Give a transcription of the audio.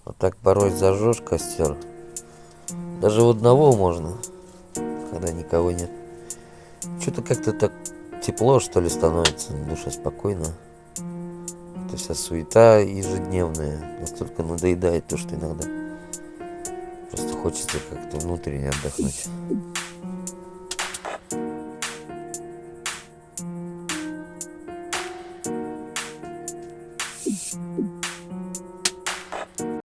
Вот так порой зажжешь костер. Даже у одного можно, когда никого нет. Что-то как-то так тепло, что ли, становится на душе, спокойно. Это вся суета ежедневная настолько надоедает, то что иногда просто хочется как-то внутренне отдохнуть.